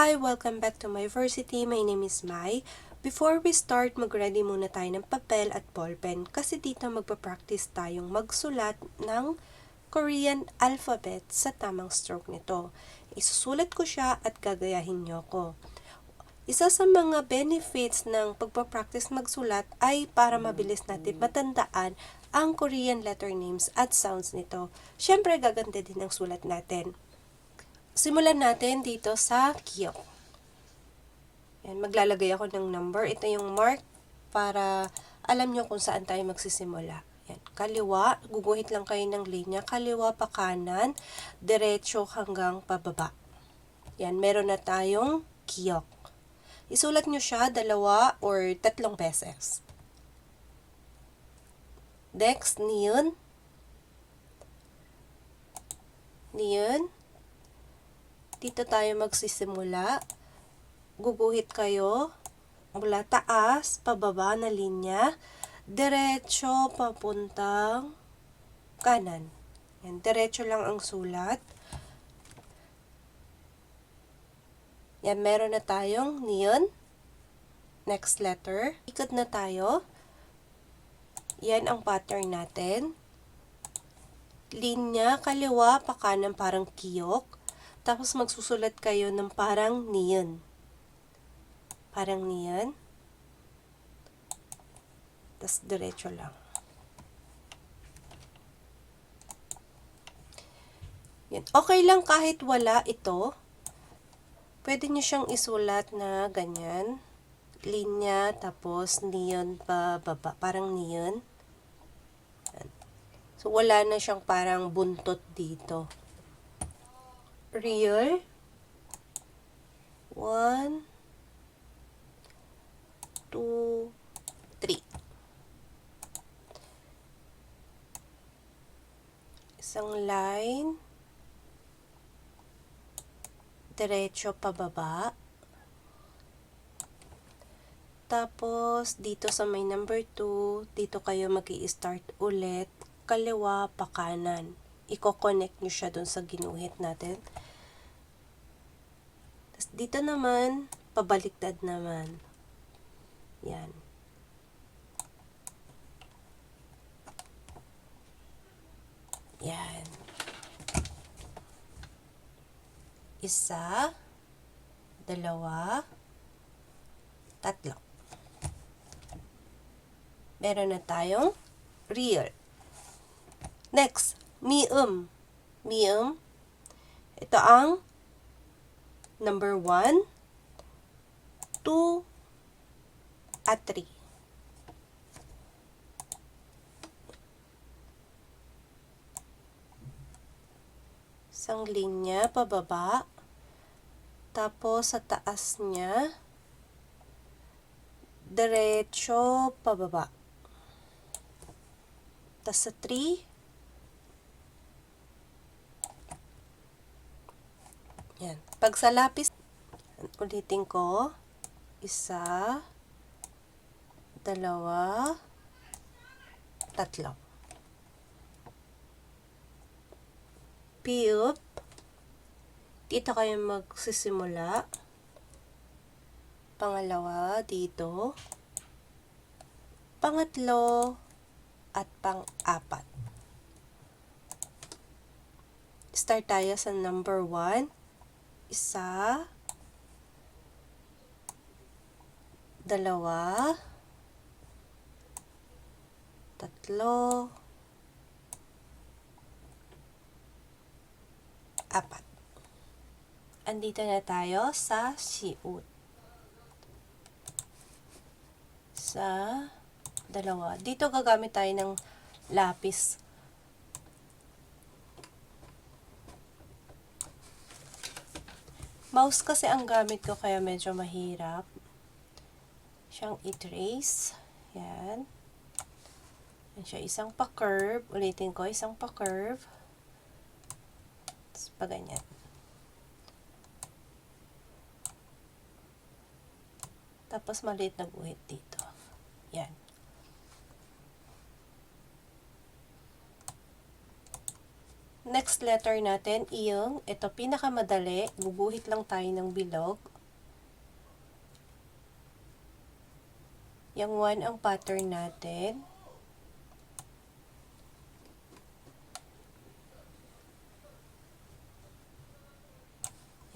Hi! Welcome back to my varsity. My name is Mai. Before we start, mag-ready muna tayo ng papel at ballpen kasi dito magpa-practice tayong magsulat ng Korean alphabet sa tamang stroke nito. Isusulat ko siya at gagayahin niyo ko. Isa sa mga benefits ng pagpa-practice magsulat ay para mabilis natin matandaan ang Korean letter names at sounds nito. Siyempre, gaganda din ang sulat natin. Simulan natin dito sa Kiyok. Yan, maglalagay ako ng number. Ito yung mark para alam nyo kung saan tayo magsisimula. Yan, kaliwa, guguhit lang kayo ng linya. Kaliwa pa kanan, diretso hanggang pababa. Yan, meron na tayong Kiyok. Isulat nyo siya 2 or 3 beses. Next, Niyun. Niyun. Dito tayo magsisimula. Guguhit kayo mula taas, pababa na linya, diretso papuntang kanan. Yan, diretso lang ang sulat. Yan, meron na tayong Niyun. Next letter. Ikot na tayo. Yan ang pattern natin. Linya, kaliwa, pa kanan, parang Kiyok. Tapos magsusulat kayo ng parang Niyun. Parang Niyun. Tapos diretso lang. Yan. Okay lang kahit wala ito. Pwede nyo siyang isulat na ganyan. Linya, tapos Niyun pa baba. Parang Niyun. So, wala na siyang parang buntot dito. Real. 1, 2, 3. Isang line. Diretso pababa. Tapos, dito sa may number 2, dito kayo mag-i-start ulit. Kaliwa pa kanan. Iko-connect nyo siya dun sa ginuhit natin. Tapos, dito naman, pabaliktad naman. Yan. Yan. 1, 2, 3. Meron na tayong real. Next, Miyum. Miyum. Ito ang number 1, 2, at 3. Isang linya pababa. Tapos sa taas niya, diretso pababa. Tapos sa 3, yan. Pag sa lapis, ulitin ko. 1, 2, 3. Piyup. Dito kayo magsisimula. Pangalawa, dito. Pangatlo, at pang-4. Start tayo sa number 1. 1, 2, 3, 4. Andito na tayo sa siut. Sa 2. Dito gagamit tayo ng lapis. Mouse kasi ang gamit ko kaya medyo mahirap siyang i-trace. Yan. Yan siya, isang pa-curve. Ulitin ko, isang pa-curve. Tapos pa ganyan. Tapos maliit na guhit dito. Yan. Next letter natin, iyong, ito pinakamadali, guguhit lang tayo ng bilog. Yung 1 ang pattern natin.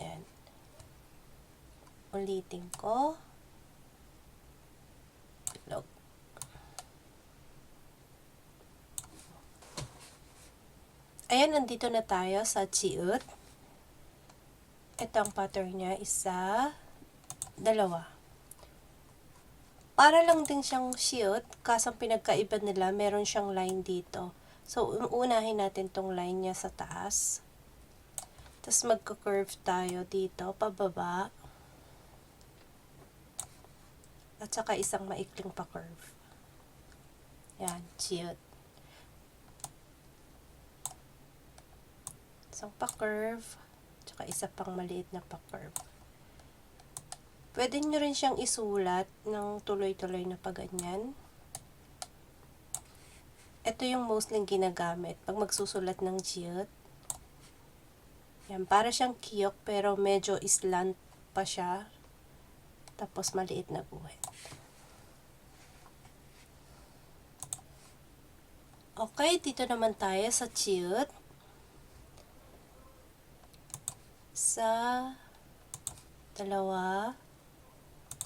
Yan. Ulitin ko. Log. Ayan, nandito na tayo sa chiut. Ito ang pattern niya, 1, 2. Para lang din siyang chiut, kaso pinagkaiba nila, meron siyang line dito. So, unahin natin tong line niya sa taas. Tapos magka-curve tayo dito, pababa. At saka isang maikling pa-curve. Yan, chiut. Isang pa-curve, tsaka isa pang maliit na pa-curve. Pwede nyo rin siyang isulat ng tuloy-tuloy na paganyan. Ito yung mostly ginagamit pag magsusulat ng chiut. Yan, para siyang kiyok pero medyo slant pa siya. Tapos maliit na guhit. Okay, dito naman tayo sa chiut. 1, 2,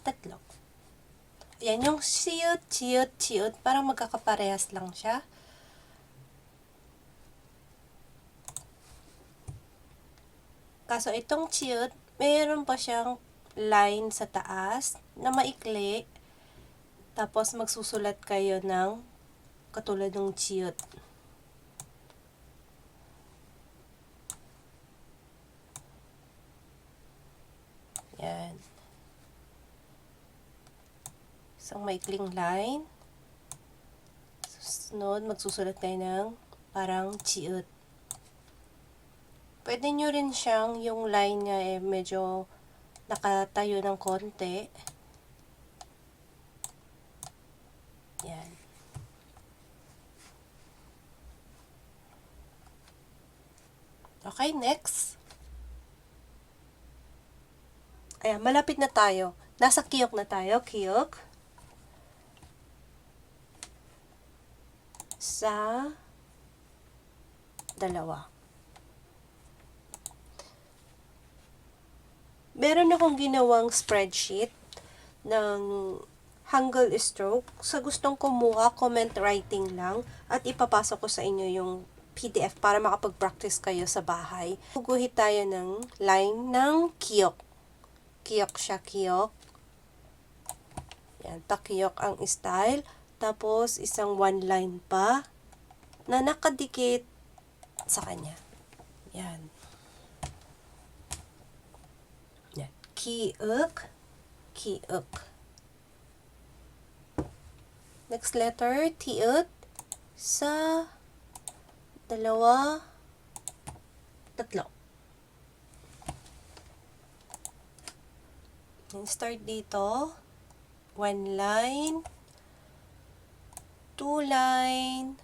3. Yan yung chiut, chiut, chiut. Parang magkakaparehas lang siya. Kaso itong chiut, mayroon pa siyang line sa taas na maikli. Tapos magsusulat kayo ng katulad ng chiut. Yan. Isang maikling line. Susunod, magsusulat kayo ng parang chiut. Pwede nyo rin siyang, yung line niya medyo nakatayo ng konti. Yan. Okay, next. Ayan, malapit na tayo. Nasa kiyok na tayo. Kiyok. 1, 2. Meron akong ginawang spreadsheet ng Hangul stroke. Sa gustong kumuha, comment writing lang at ipapasok ko sa inyo yung PDF para makapag-practice kayo sa bahay. Guguhit tayo ng line ng kiyok. Kiyok siya, kiyok. Yan, takiyok ang style. Tapos, isang one line pa na nakadikit sa kanya. Yan. Yan. Kiyok. Kiyok. Next letter, tiyot. 1, 2, 3. Start dito. 1 line. 2 line.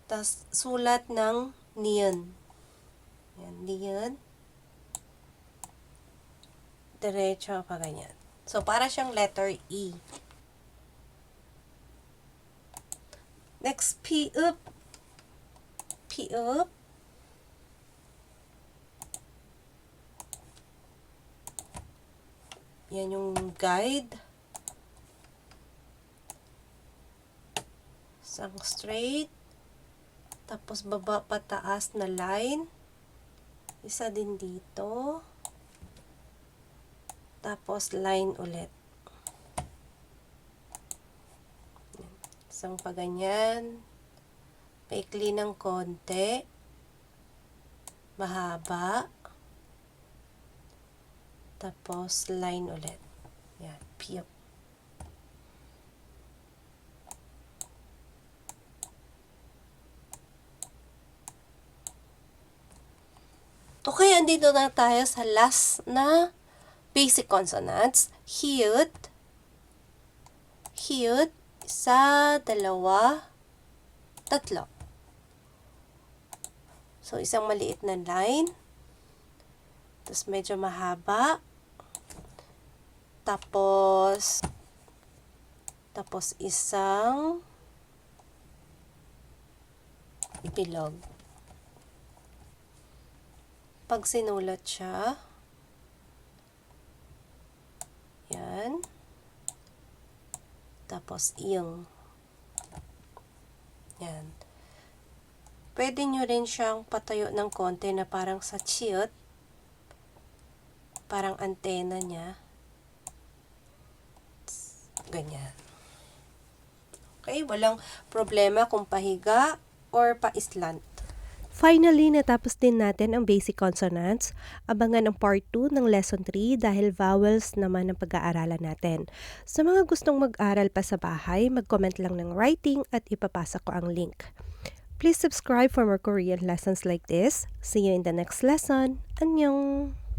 Tapos, sulat ng neon. Yan, neon. Diretso pa ganyan. So, para siyang letter E. Next, P up. P up. Yan yung guide. Isang straight. Tapos baba pataas na line. Isa din dito. Tapos line ulit. Isang paganyan. Paikli ng konti. Mahaba. Tapos, line ulit. Yan, piyok. Okay, andito na tayo sa last na basic consonants. Hiyut. Hiyut. 1, 2, 3. So, isang maliit na line. Tapos, medyo mahaba. Tapos, Tapos isang bilog. Pag sinulat siya, yan. Tapos yung, yan. Pwede nyo rin siyang patayo ng konti na parang sa chiyot. Parang antena niya. Ganyan. Okay, walang problema kung pahiga or pa-slant. Finally, natapos din natin ang basic consonants. Abangan ang part 2 ng lesson 3 dahil vowels naman ang pag-aaralan natin. Sa mga gustong mag-aral pa sa bahay, mag-comment lang ng writing at ipapasa ko ang link. Please subscribe for more Korean lessons like this. See you in the next lesson. Annyeong!